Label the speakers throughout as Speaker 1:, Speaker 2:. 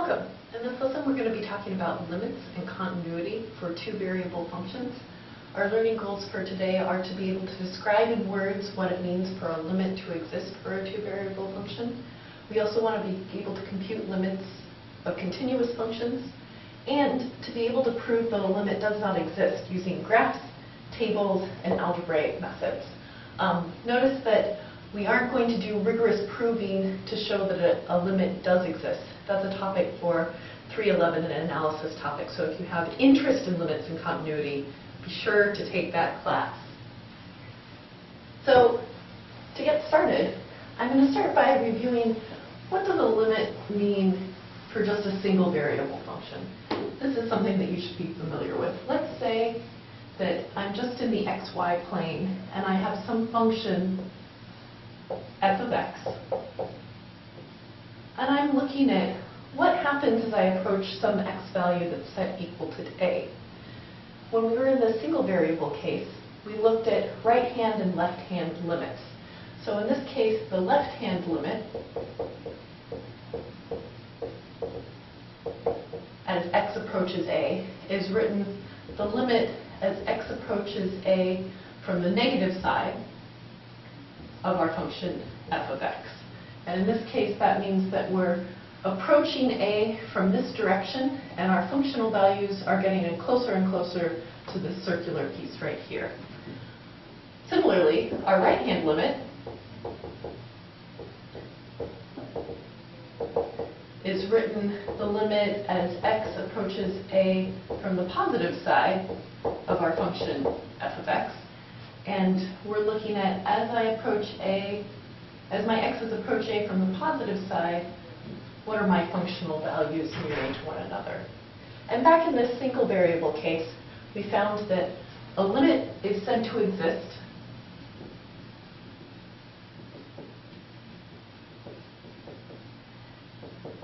Speaker 1: Welcome. In this lesson we're going to be talking about limits and continuity for two variable functions. Our learning goals for today are to be able to describe in words what it means for a limit to exist for a two variable function. We also want to be able to compute limits of continuous functions and to be able to prove that a limit does not exist using graphs, tables, and algebraic methods. Notice that we aren't going to do rigorous proving to show that a limit does exist. That's a topic for 311, an analysis topic. So if you have interest in limits and continuity, be sure to take that class. So to get started, I'm going to start by reviewing what does a limit mean for just a single variable function. This is something that you should be familiar with. Let's say that I'm just in the xy plane and I have some function f of x. And I'm looking at what happens as I approach some x value that's set equal to a. When we were in the single variable case, we looked at right hand and left hand limits. So in this case, the left hand limit as x approaches a is written the limit as x approaches a from the negative side of our function f of x. And in this case, that means that we're approaching a from this direction, and our functional values are getting closer and closer to this circular piece right here. Similarly, our right-hand limit is written the limit as x approaches a from the positive side of our function f of x. And we're looking at as I approach a, as my x's approach a from the positive side, what are my functional values mirroring to one another? And back in this single variable case, we found that a limit is said to exist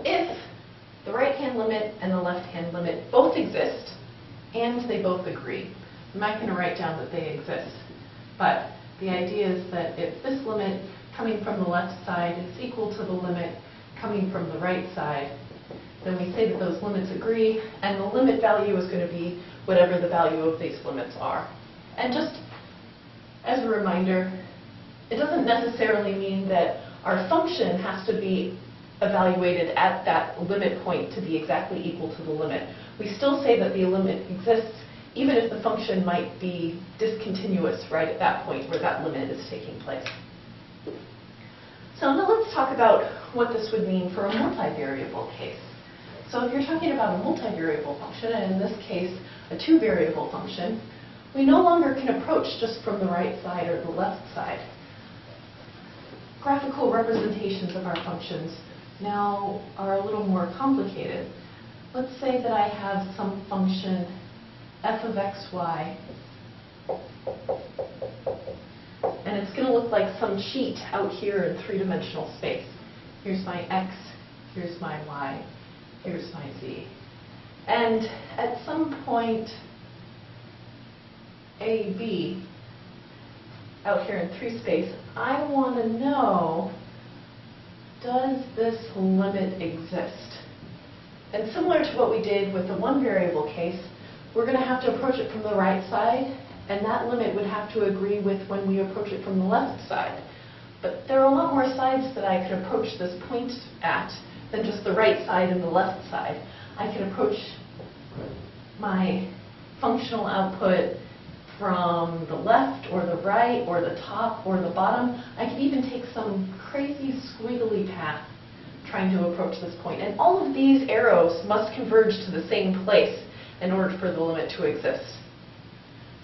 Speaker 1: if the right-hand limit and the left-hand limit both exist and they both agree. I'm not going to write down that they exist, but the idea is that if this limit coming from the left side is equal to the limit coming from the right side, then we say that those limits agree, and the limit value is going to be whatever the value of these limits are. And just as a reminder, it doesn't necessarily mean that our function has to be evaluated at that limit point to be exactly equal to the limit. We still say that the limit exists even if the function might be discontinuous right at that point where that limit is taking place. So now let's talk about what this would mean for a multivariable case. So if you're talking about a multivariable function, and in this case a two-variable function, we no longer can approach just from the right side or the left side. Graphical representations of our functions now are a little more complicated. Let's say that I have some function f of xy, and it's going to look like some sheet out here in three-dimensional space. Here's my x, here's my y, here's my z. And at some point, a, b, out here in 3 space, I want to know, does this limit exist? And similar to what we did with the one variable case, we're going to have to approach it from the right side, and that limit would have to agree with when we approach it from the left side. But there are a lot more sides that I could approach this point at than just the right side and the left side. I could approach my functional output from the left or the right or the top or the bottom. I could even take some crazy squiggly path trying to approach this point. And all of these arrows must converge to the same place in order for the limit to exist.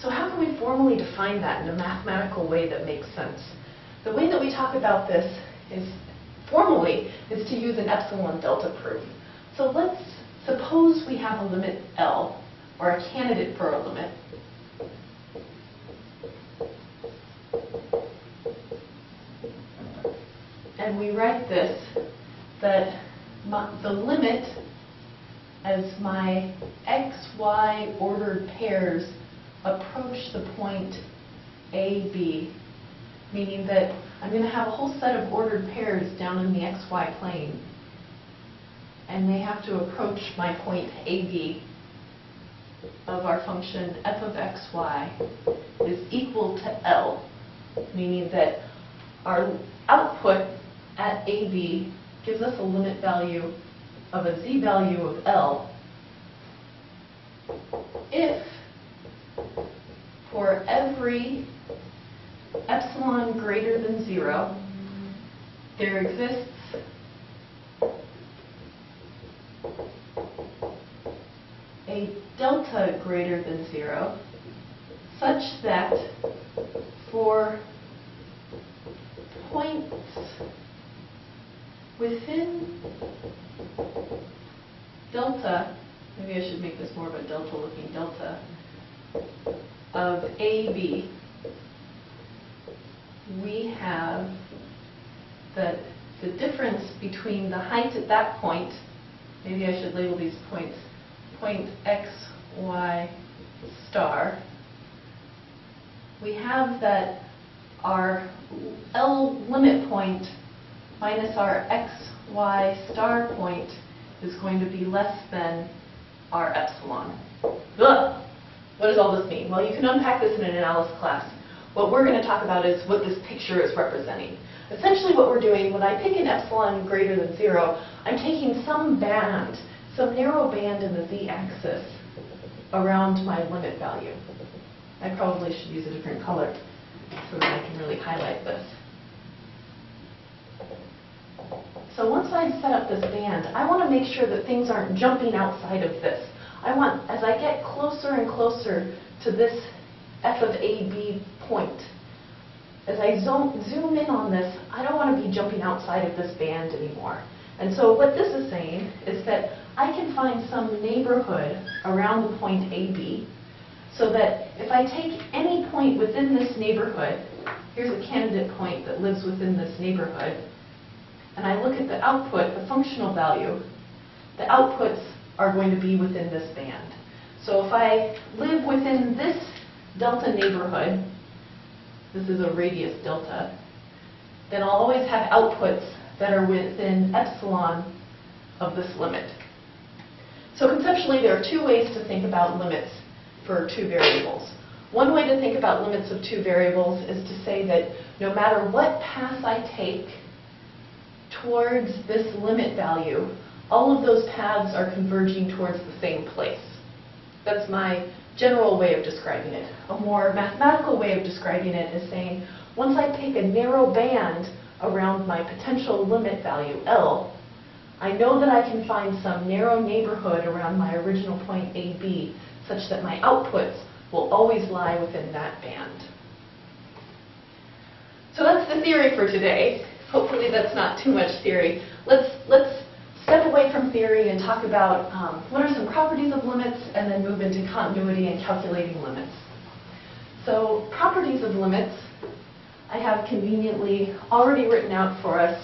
Speaker 1: So how can we formally define that in a mathematical way that makes sense? The way that we talk about this is formally is to use an epsilon delta proof. So let's suppose we have a limit L, or a candidate for a limit. And we write this, that the limit as my xy ordered pairs approach the point a, b, meaning that I'm going to have a whole set of ordered pairs down in the xy plane. and they have to approach my point AB of our function f of xy is equal to L, meaning that our output at AB gives us a limit value of a z value of L if for every epsilon greater than 0, there exists a delta greater than 0 such that for points within delta, maybe I should make this more of a delta looking delta, of AB, we have that the difference between the height at that point, maybe I should label these points, point x, y, star, we have that our L limit point minus our x, y star point is going to be less than our epsilon. Ugh. What does all this mean? Well, you can unpack this in an analysis class. What we're going to talk about is what this picture is representing. Essentially what we're doing, when I pick an epsilon greater than 0, I'm taking some band, some narrow band in the z-axis around my limit value. I probably should use a different color so that I can really highlight this. So once I set up this band, I want to make sure that things aren't jumping outside of this. I want, as I get closer and closer to this f of AB point, as I zoom in on this, I don't want to be jumping outside of this band anymore. And so what this is saying is that I can find some neighborhood around the point AB, so that if I take any point within this neighborhood, here's a candidate point that lives within this neighborhood, and I look at the output, the functional value, the outputs are going to be within this band. So if I live within this delta neighborhood, this is a radius delta, then I'll always have outputs that are within epsilon of this limit. So conceptually, there are two ways to think about limits for two variables. One way to think about limits of two variables is to say that no matter what path I take towards this limit value, all of those paths are converging towards the same place. That's my general way of describing it. A more mathematical way of describing it is saying, once I take a narrow band around my potential limit value, L, I know that I can find some narrow neighborhood around my original point AB such that my outputs will always lie within that band. So that's the theory for today. Hopefully that's not too much theory. Let's step away from theory and talk about what are some properties of limits, and then move into continuity and calculating limits. So properties of limits, I have conveniently already written out for us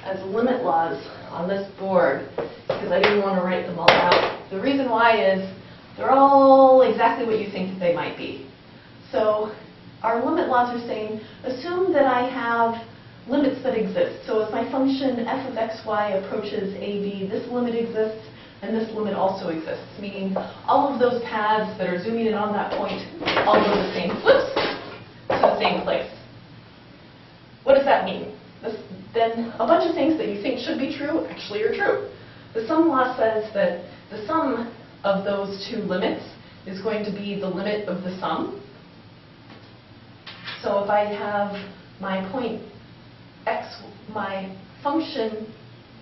Speaker 1: as limit laws on this board because I didn't want to write them all out. The reason why is they're all exactly what you think that they might be. So our limit laws are saying, assume that I have limits that exist. So if my function f of xy approaches AB, this limit exists, and this limit also exists, meaning all of those paths that are zooming in on that point all go the same flips to the same place. What does that mean? Then a bunch of things that you think should be true actually are true. The sum law says that the sum of those two limits is going to be the limit of the sum. So if I have my point x, my function,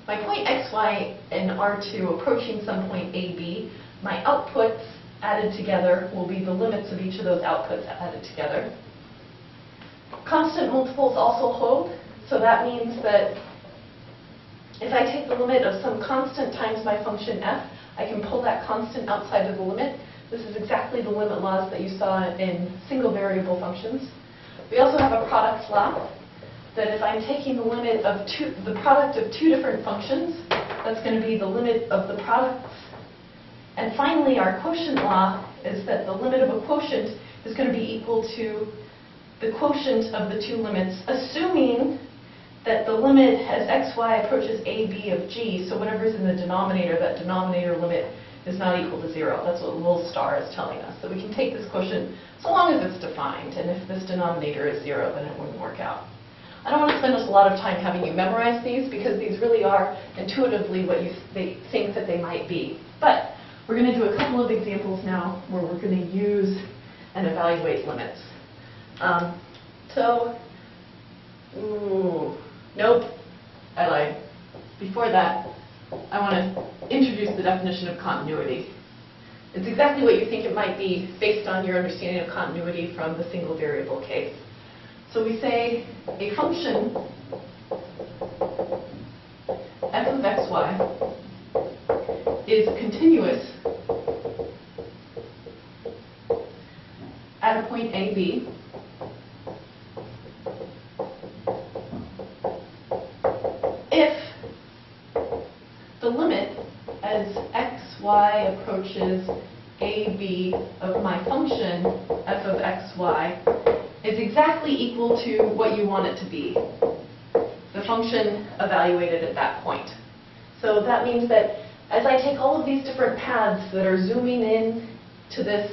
Speaker 1: my point xy in R2 approaching some point AB, my outputs added together will be the limits of each of those outputs added together. Constant multiples also hold, so that means that if I take the limit of some constant times my function f, I can pull that constant outside of the limit. This is exactly the limit laws that you saw in single variable functions. We also have a product law, that if I'm taking the limit of the product of two different functions, that's going to be the limit of the products. And finally, our quotient law is that the limit of a quotient is going to be equal to the quotient of the two limits, assuming that the limit as xy approaches ab of g, so whatever's in the denominator, that denominator limit is not equal to 0. That's what the little star is telling us. That we can take this quotient so long as it's defined, and if this denominator is 0, then it wouldn't work out. I don't want to spend a lot of time having you memorize these, because these really are intuitively what they think that they might be. But we're going to do a couple of examples now where we're going to use and evaluate limits. Nope, I lied. Before that, I want to introduce the definition of continuity. It's exactly what you think it might be based on your understanding of continuity from the single variable case. So we say a function f of xy is continuous at a point a, b, if the limit as xy approaches ab of my function f of xy is exactly equal to what you want it to be, the function evaluated at that point. So that means that as I take all of these different paths that are zooming in to this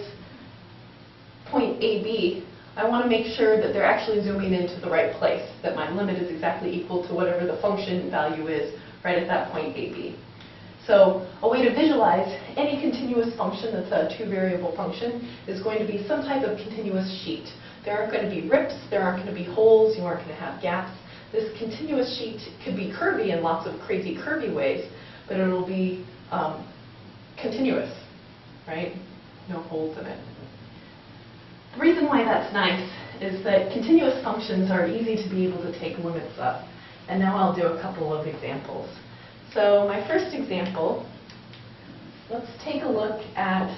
Speaker 1: point AB, I want to make sure that they're actually zooming into the right place, that my limit is exactly equal to whatever the function value is right at that point AB. So a way to visualize any continuous function that's a two-variable function is going to be some type of continuous sheet. There aren't going to be rips, there aren't going to be holes, you aren't going to have gaps. This continuous sheet could be curvy in lots of crazy curvy ways, but it'll be continuous, right? No holes in it. The reason why that's nice is that continuous functions are easy to be able to take limits of. And now I'll do a couple of examples. So my first example, let's take a look at